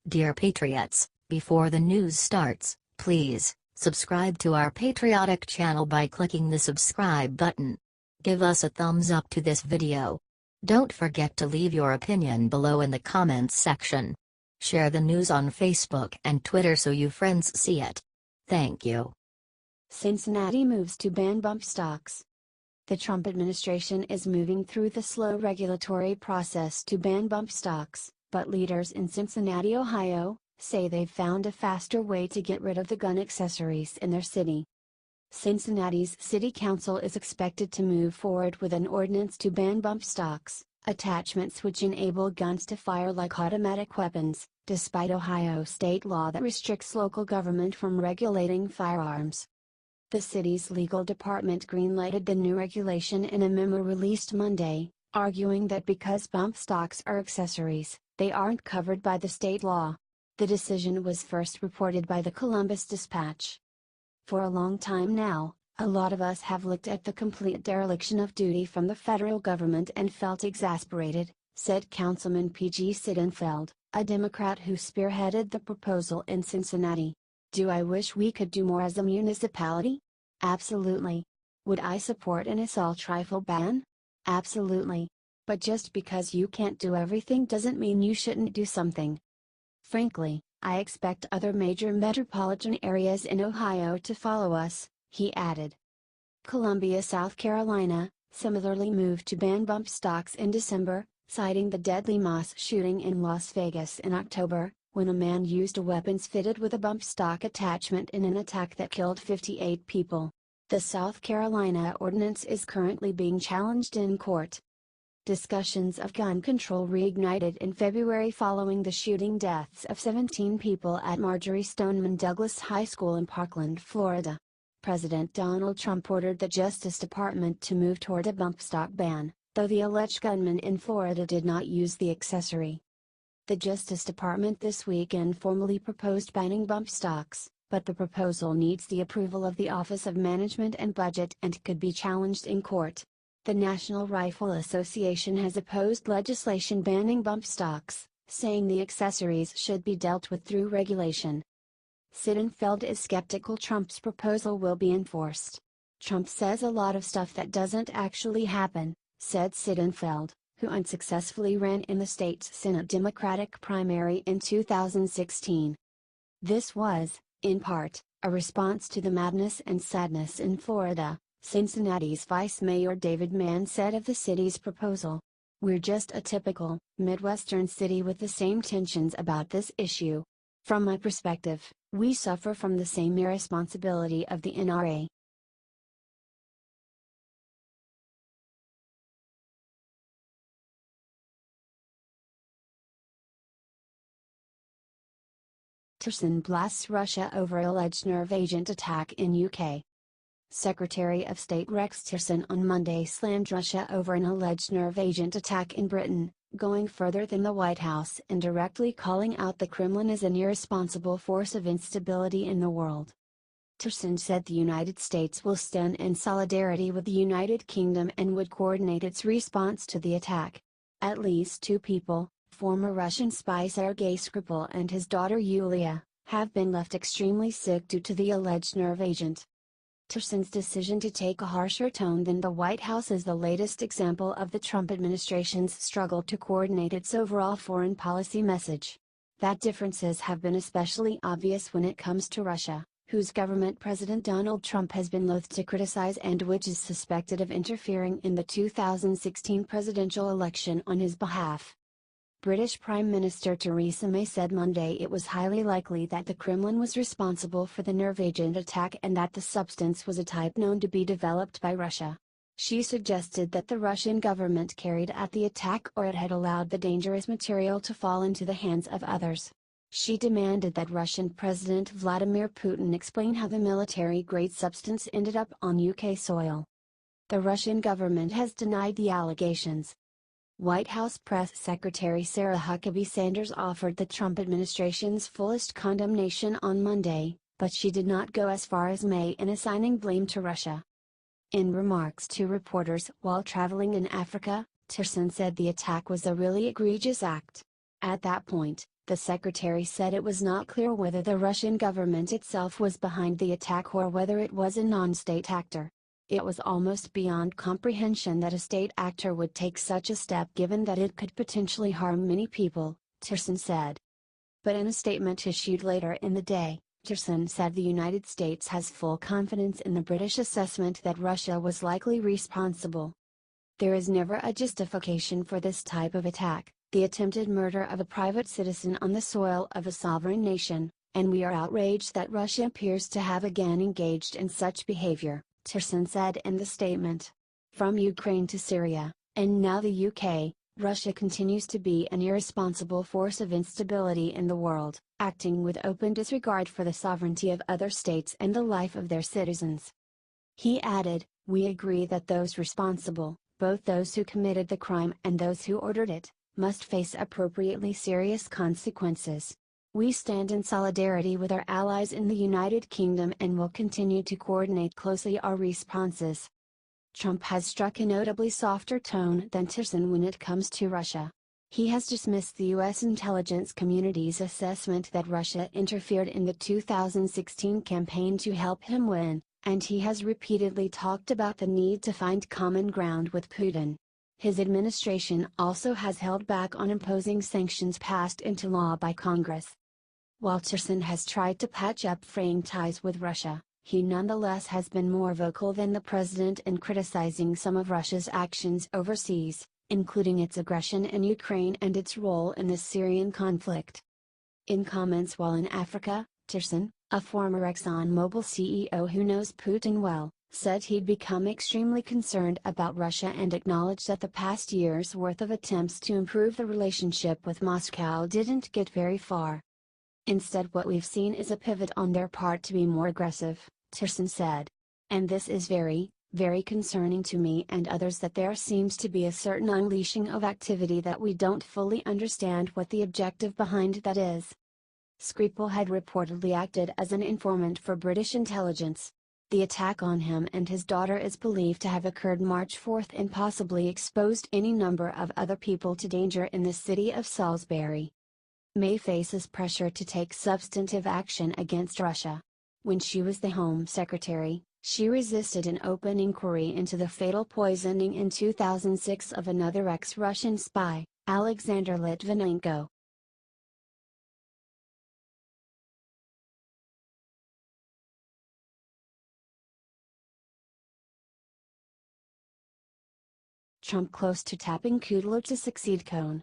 Dear Patriots, before the news starts, please subscribe to our patriotic channel by clicking the subscribe button. Give us a thumbs up to this video. Don't forget to leave your opinion below in the comments section. Share the news on Facebook and Twitter so you friends see it. Thank you. Cincinnati moves to ban bump stocks. The Trump administration is moving through the slow regulatory process to ban bump stocks, but leaders in Cincinnati, Ohio, say they've found a faster way to get rid of the gun accessories in their city. Cincinnati's City Council is expected to move forward with an ordinance to ban bump stocks, attachments which enable guns to fire like automatic weapons, despite Ohio state law that restricts local government from regulating firearms. The city's legal department greenlighted the new regulation in a memo released Monday, arguing that because bump stocks are accessories, they aren't covered by the state law. The decision was first reported by the Columbus Dispatch. For a long time now, a lot of us have looked at the complete dereliction of duty from the federal government and felt exasperated, said Councilman P.G. Sittenfeld, a Democrat who spearheaded the proposal in Cincinnati. Do I wish we could do more as a municipality? Absolutely. Would I support an assault rifle ban? Absolutely. But just because you can't do everything doesn't mean you shouldn't do something. Frankly, I expect other major metropolitan areas in Ohio to follow us, he added. Columbia, South Carolina, similarly moved to ban bump stocks in December, citing the deadly mass shooting in Las Vegas in October, when a man used a weapons fitted with a bump stock attachment in an attack that killed 58 people. The South Carolina ordinance is currently being challenged in court. Discussions of gun control reignited in February following the shooting deaths of 17 people at Marjory Stoneman Douglas High School in Parkland, Florida. President Donald Trump ordered the Justice Department to move toward a bump stock ban, though the alleged gunman in Florida did not use the accessory. The Justice Department this weekend formally proposed banning bump stocks, but the proposal needs the approval of the Office of Management and Budget and could be challenged in court. The National Rifle Association has opposed legislation banning bump stocks, saying the accessories should be dealt with through regulation. Sittenfeld is skeptical Trump's proposal will be enforced. Trump says a lot of stuff that doesn't actually happen, said Sittenfeld, who unsuccessfully ran in the state's Senate Democratic primary in 2016. This was, in part, a response to the madness and sadness in Florida, Cincinnati's Vice Mayor David Mann said of the city's proposal. We're just a typical, Midwestern city with the same tensions about this issue. From my perspective, we suffer from the same irresponsibility of the NRA. Tillerson blasts Russia over alleged nerve agent attack in UK. Secretary of State Rex Tillerson on Monday slammed Russia over an alleged nerve agent attack in Britain, going further than the White House and directly calling out the Kremlin as an irresponsible force of instability in the world. Tillerson said the United States will stand in solidarity with the United Kingdom and would coordinate its response to the attack. At least two people, former Russian spy Sergei Skripal and his daughter Yulia, have been left extremely sick due to the alleged nerve agent. Tillerson's decision to take a harsher tone than the White House is the latest example of the Trump administration's struggle to coordinate its overall foreign policy message. That differences have been especially obvious when it comes to Russia, whose government President Donald Trump has been loath to criticize and which is suspected of interfering in the 2016 presidential election on his behalf. British Prime Minister Theresa May said Monday it was highly likely that the Kremlin was responsible for the nerve agent attack and that the substance was a type known to be developed by Russia. She suggested that the Russian government carried out the attack or it had allowed the dangerous material to fall into the hands of others. She demanded that Russian President Vladimir Putin explain how the military-grade substance ended up on UK soil. The Russian government has denied the allegations. White House Press Secretary Sarah Huckabee Sanders offered the Trump administration's fullest condemnation on Monday, but she did not go as far as May in assigning blame to Russia. In remarks to reporters while traveling in Africa, Tillerson said the attack was a really egregious act. At that point, The secretary said it was not clear whether the Russian government itself was behind the attack or whether it was a non-state actor. It was almost beyond comprehension that a state actor would take such a step given that it could potentially harm many people, Tillerson said. But in a statement issued later in the day, Tillerson said the United States has full confidence in the British assessment that Russia was likely responsible. There is never a justification for this type of attack, the attempted murder of a private citizen on the soil of a sovereign nation, and we are outraged that Russia appears to have again engaged in such behavior, Tillerson said in the statement. From Ukraine to Syria, and now the UK, Russia continues to be an irresponsible force of instability in the world, acting with open disregard for the sovereignty of other states and the life of their citizens. He added, "We agree that those responsible, both those who committed the crime and those who ordered it, must face appropriately serious consequences. We stand in solidarity with our allies in the United Kingdom and will continue to coordinate closely our responses." Trump has struck a notably softer tone than Tillerson when it comes to Russia. He has dismissed the U.S. intelligence community's assessment that Russia interfered in the 2016 campaign to help him win, and he has repeatedly talked about the need to find common ground with Putin. His administration also has held back on imposing sanctions passed into law by Congress. While Tillerson has tried to patch up fraying ties with Russia, he nonetheless has been more vocal than the president in criticizing some of Russia's actions overseas, including its aggression in Ukraine and its role in the Syrian conflict. In comments while in Africa, Tillerson, a former ExxonMobil CEO who knows Putin well, said he'd become extremely concerned about Russia and acknowledged that the past year's worth of attempts to improve the relationship with Moscow didn't get very far. Instead, what we've seen is a pivot on their part to be more aggressive, Tillerson said. And this is very, very concerning to me and others, that there seems to be a certain unleashing of activity that we don't fully understand what the objective behind that is. Skripal had reportedly acted as an informant for British intelligence. The attack on him and his daughter is believed to have occurred March 4 and possibly exposed any number of other people to danger in the city of Salisbury. May faces pressure to take substantive action against Russia. When she was the Home Secretary, she resisted an open inquiry into the fatal poisoning in 2006 of another ex-Russian spy, Alexander Litvinenko. Trump close to tapping Kudlow to succeed Cohn.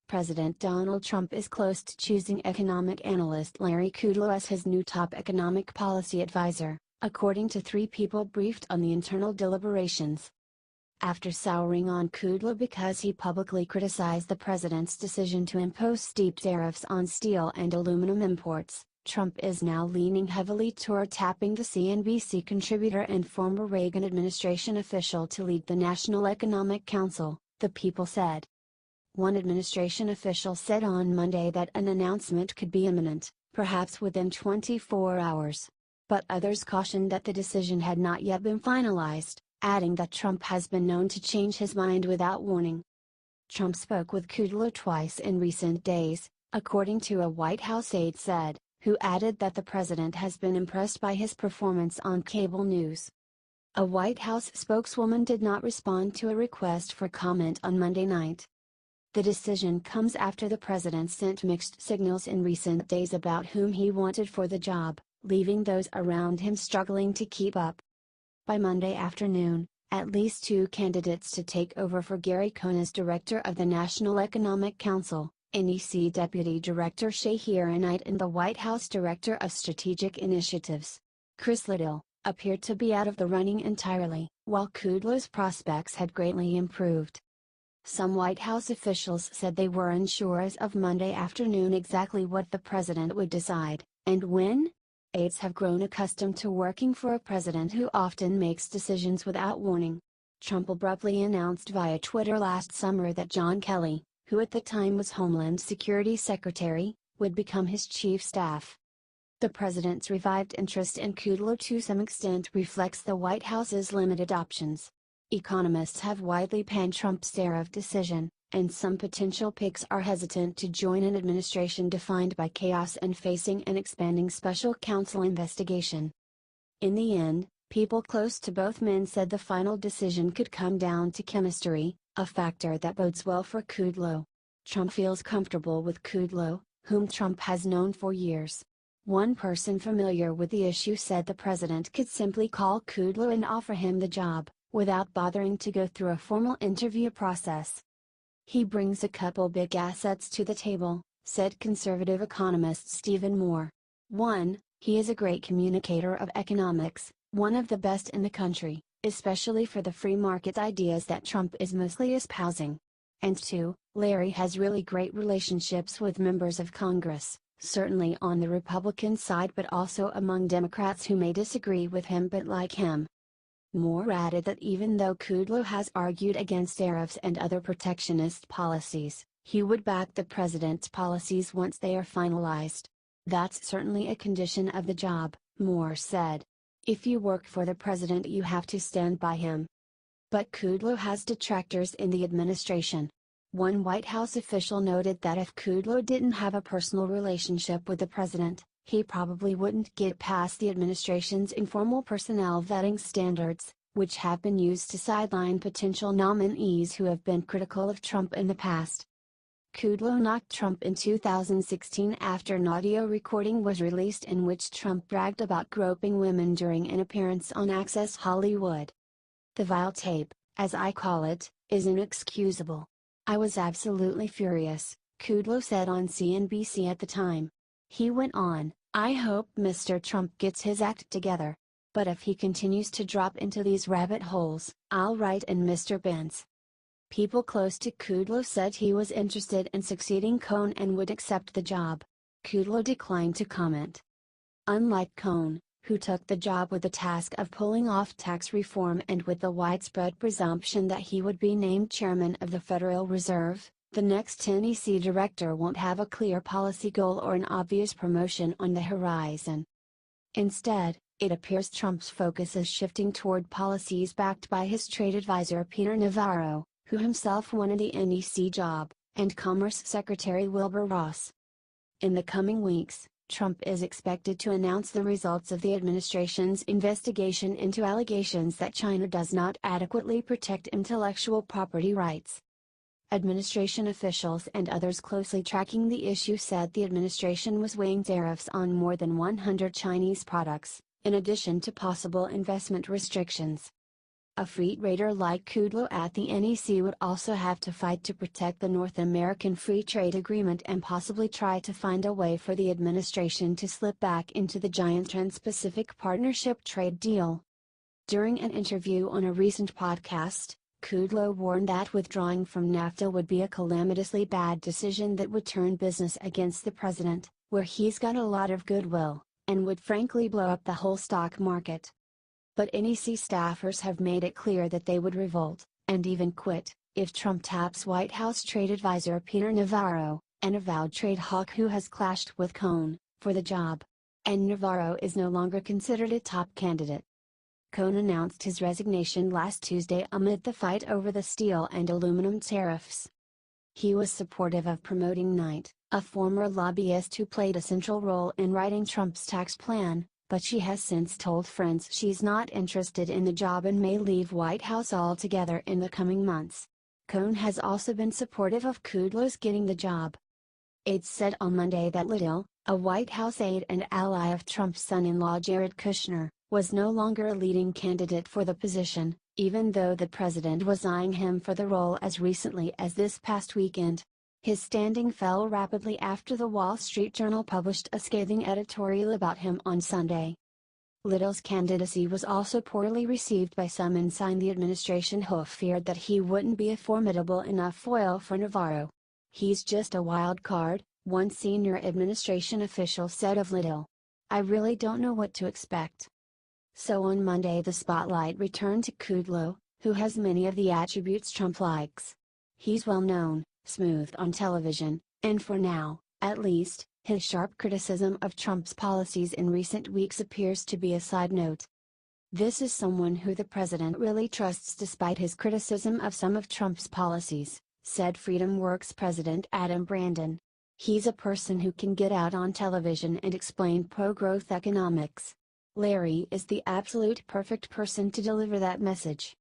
President Donald Trump is close to choosing economic analyst Larry Kudlow as his new top economic policy advisor, according to 3 people briefed on the internal deliberations. After souring on Kudlow because he publicly criticized the president's decision to impose steep tariffs on steel and aluminum imports, Trump is now leaning heavily toward tapping the CNBC contributor and former Reagan administration official to lead the National Economic Council, the People said. One administration official said on Monday that an announcement could be imminent, perhaps within 24 hours. But others cautioned that the decision had not yet been finalized, adding that Trump has been known to change his mind without warning. Trump spoke with Kudlow twice in recent days, according to a White House aide said, who added that the president has been impressed by his performance on cable news. A White House spokeswoman did not respond to a request for comment on Monday night. The decision comes after the president sent mixed signals in recent days about whom he wanted for the job, leaving those around him struggling to keep up. By Monday afternoon, at least 2 candidates to take over for Gary Cohn as director of the National Economic Council, NEC Deputy Director Shahir Knight and the White House Director of Strategic Initiatives, Chris Liddell, appeared to be out of the running entirely, while Kudlow's prospects had greatly improved. Some White House officials said they were unsure as of Monday afternoon exactly what the president would decide, and when. Aides have grown accustomed to working for a president who often makes decisions without warning. Trump abruptly announced via Twitter last summer that John Kelly, who at the time was Homeland Security Secretary, would become his chief staff. The president's revived interest in Kudlow to some extent reflects the White House's limited options. Economists have widely panned Trump's tariff decision, and some potential picks are hesitant to join an administration defined by chaos and facing an expanding special counsel investigation. In the end, people close to both men said the final decision could come down to chemistry, a factor that bodes well for Kudlow. Trump feels comfortable with Kudlow, whom Trump has known for years. One person familiar with the issue said the president could simply call Kudlow and offer him the job, without bothering to go through a formal interview process. He brings a couple big assets to the table, said conservative economist Stephen Moore. 1. He is a great communicator of economics, one of the best in the country, especially for the free market ideas that Trump is mostly espousing. And 2, Larry has really great relationships with members of Congress, certainly on the Republican side but also among Democrats who may disagree with him but like him. Moore added that even though Kudlow has argued against tariffs and other protectionist policies, he would back the president's policies once they are finalized. That's certainly a condition of the job, Moore said. If you work for the president you have to stand by him. But Kudlow has detractors in the administration. One White House official noted that if Kudlow didn't have a personal relationship with the president, he probably wouldn't get past the administration's informal personnel vetting standards, which have been used to sideline potential nominees who have been critical of Trump in the past. Kudlow knocked Trump in 2016 after an audio recording was released in which Trump bragged about groping women during an appearance on Access Hollywood. The vile tape, as I call it, is inexcusable. I was absolutely furious, Kudlow said on CNBC at the time. He went on, I hope Mr. Trump gets his act together. But if he continues to drop into these rabbit holes, I'll write in Mr. Pence. People close to Kudlow said he was interested in succeeding Cohn and would accept the job. Kudlow declined to comment. Unlike Cohn, who took the job with the task of pulling off tax reform and with the widespread presumption that he would be named chairman of the Federal Reserve, the next NEC director won't have a clear policy goal or an obvious promotion on the horizon. Instead, it appears Trump's focus is shifting toward policies backed by his trade advisor Peter Navarro, who himself wanted the NEC job, and Commerce Secretary Wilbur Ross. In the coming weeks, Trump is expected to announce the results of the administration's investigation into allegations that China does not adequately protect intellectual property rights. Administration officials and others closely tracking the issue said the administration was weighing tariffs on more than 100 Chinese products, in addition to possible investment restrictions. A free trader like Kudlow at the NEC would also have to fight to protect the North American Free Trade Agreement and possibly try to find a way for the administration to slip back into the giant Trans-Pacific Partnership trade deal. During an interview on a recent podcast, Kudlow warned that withdrawing from NAFTA would be a calamitously bad decision that would turn business against the president, where he's got a lot of goodwill, and would frankly blow up the whole stock market. But NEC staffers have made it clear that they would revolt, and even quit, if Trump taps White House trade advisor Peter Navarro, an avowed trade hawk who has clashed with Cohn, for the job. And Navarro is no longer considered a top candidate. Cohn announced his resignation last Tuesday amid the fight over the steel and aluminum tariffs. He was supportive of promoting Knight, a former lobbyist who played a central role in writing Trump's tax plan, but she has since told friends she's not interested in the job and may leave White House altogether in the coming months. Cohn has also been supportive of Kudlow's getting the job. Aides said on Monday that Liddell, a White House aide and ally of Trump's son-in-law Jared Kushner, was no longer a leading candidate for the position, even though the president was eyeing him for the role as recently as this past weekend. His standing fell rapidly after the Wall Street Journal published a scathing editorial about him on Sunday. Liddell's candidacy was also poorly received by some inside the administration who feared that he wouldn't be a formidable enough foil for Navarro. He's just a wild card, one senior administration official said of Liddell. I really don't know what to expect. So on Monday the spotlight returned to Kudlow, who has many of the attributes Trump likes. He's well known, smooth on television, and for now, at least, his sharp criticism of Trump's policies in recent weeks appears to be a side note. This is someone who the president really trusts despite his criticism of some of Trump's policies, said Freedom Works president Adam Brandon. He's a person who can get out on television and explain pro-growth economics. Larry is the absolute perfect person to deliver that message.